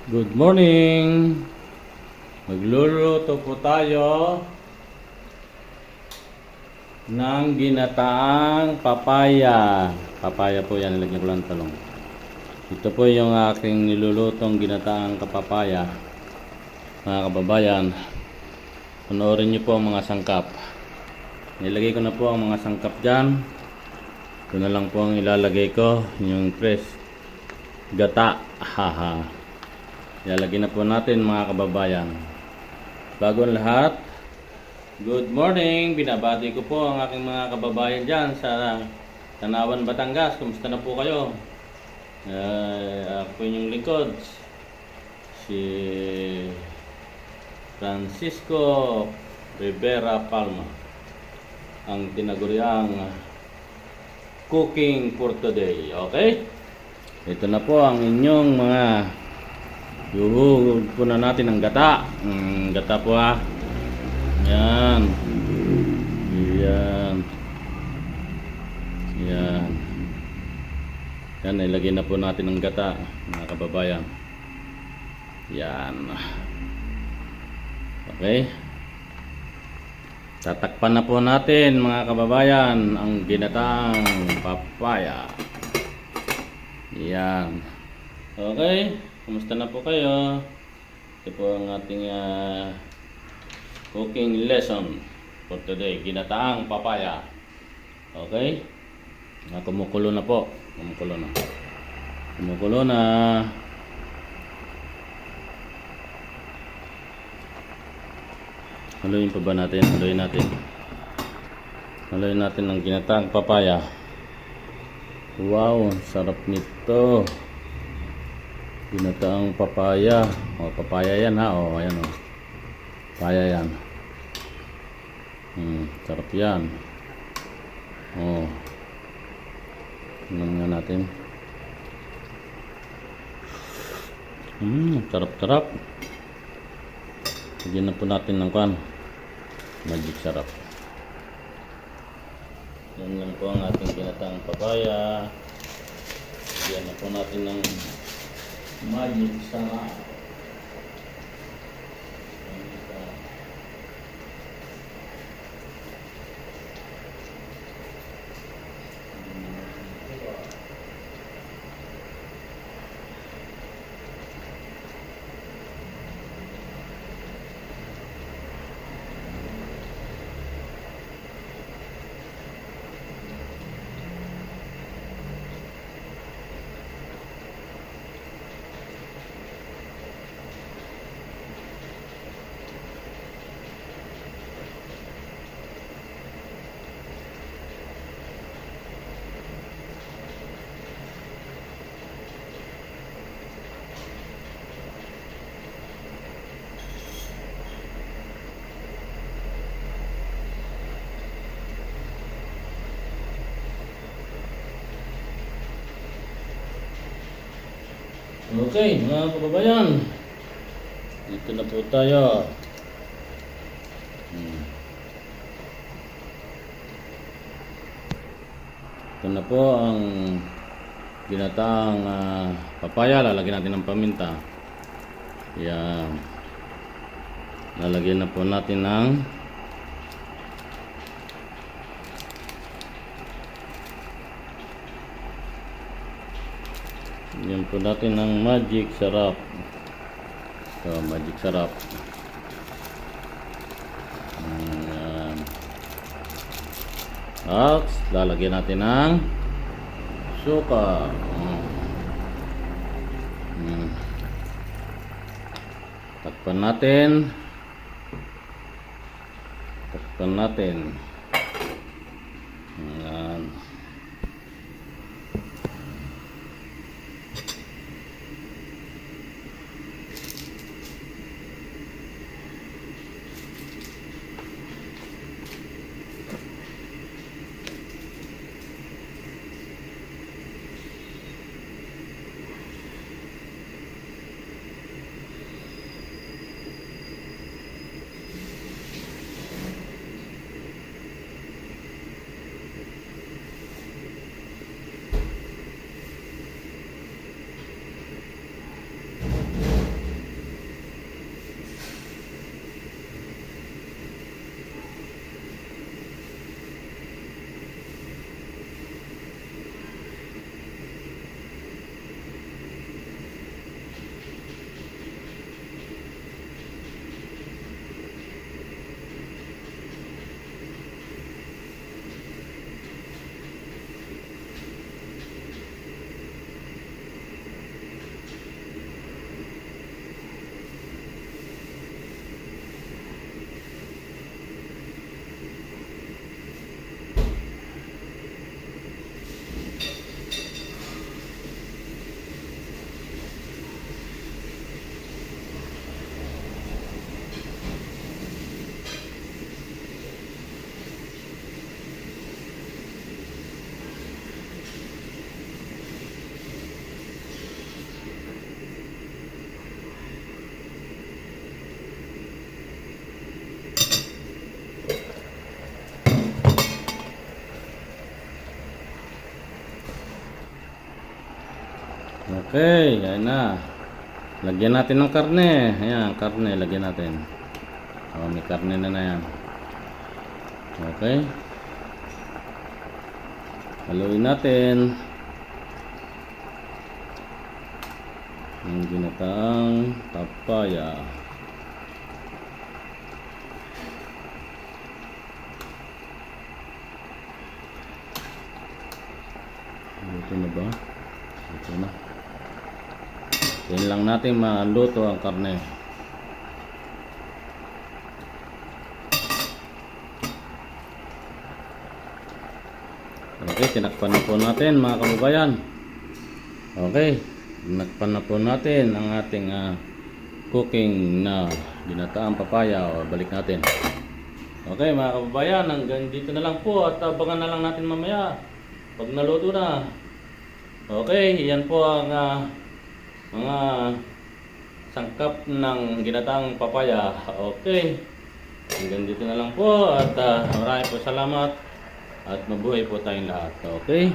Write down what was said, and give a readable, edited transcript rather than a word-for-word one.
Good morning! Magluluto po tayo ng ginataang papaya. Papaya po yan, nilagyan ko lang talong. Ito po yung aking nilulutong ginataang kapapaya. Mga kababayan, panoorin niyo po ang mga sangkap. Nilagay ko na po ang mga sangkap dyan. Ito na lang po ang ilalagay ko, yung fresh gata. Haha. Ilalagay na po natin mga kababayan. Bago ang lahat, good morning! Binabati ko po ang aking mga kababayan dyan sa Tanawan, Batangas. Kumusta na po kayo? Ako po inyong lingkod, si Francisco Rivera Palma, ang tinaguriang cooking for today. Okay? Ito na po ang inyong mga yuhugod po na natin ang gata. Gata po ha. Yan. Yan. Yan. Yan, ilagay na po natin ang gata, mga kababayan. Yan. Okay. Tatakpan na po natin, mga kababayan, ang ginataang papaya. Yan. Okay. Kumusta na po kayo? Ito po ang ating cooking lesson for today. Ginataang papaya. Okay? Kumukulo na po. Kumukulo na. Kumukulo na. Haluin pa ba natin? Haluin natin. Haluin natin ang ginataang papaya. Wow, sarap nito. Ginataang papaya. Papaya yan ha. Ayan o. Papaya yan. Sarap yan. Tingnan nga natin. Sarap-sarap. Lagyan na po natin ng kan. Magic sarap. Yan lang po ang ating ginataang papaya. Lagyan na po natin ng magic sarap. Okay, mga kababayan, dito na po tayo. Ito na po ang ginataang papaya. Lalagyan natin ng paminta. Yan. Lalagyan na po natin ng yan po natin ng magic sarap. So, magic sarap. Yan. At lalagyan natin ng suka. Takpan natin. Takpan natin. Yan. Okay, ayan na. Lagyan natin ng karne. Ayan, karne, lagyan natin. Oh, may karne na yan. Okay. Haluin natin. Ang ginataang papaya. Ito na ba? Ito na. Yan lang natin maluto ang karne. Okay, tinakpan na po natin mga kababayan. Okay, tinakpan na po natin ang ating cooking na ginataang papaya. O, balik natin. Okay mga kababayan, hanggang dito na lang po at abangan na lang natin mamaya pag naluto na. Okay, yan po ang mga sangkap ng ginataang papaya. Okay, hanggang dito na lang po at maraming po salamat at mabuhay po tayong lahat. Okay.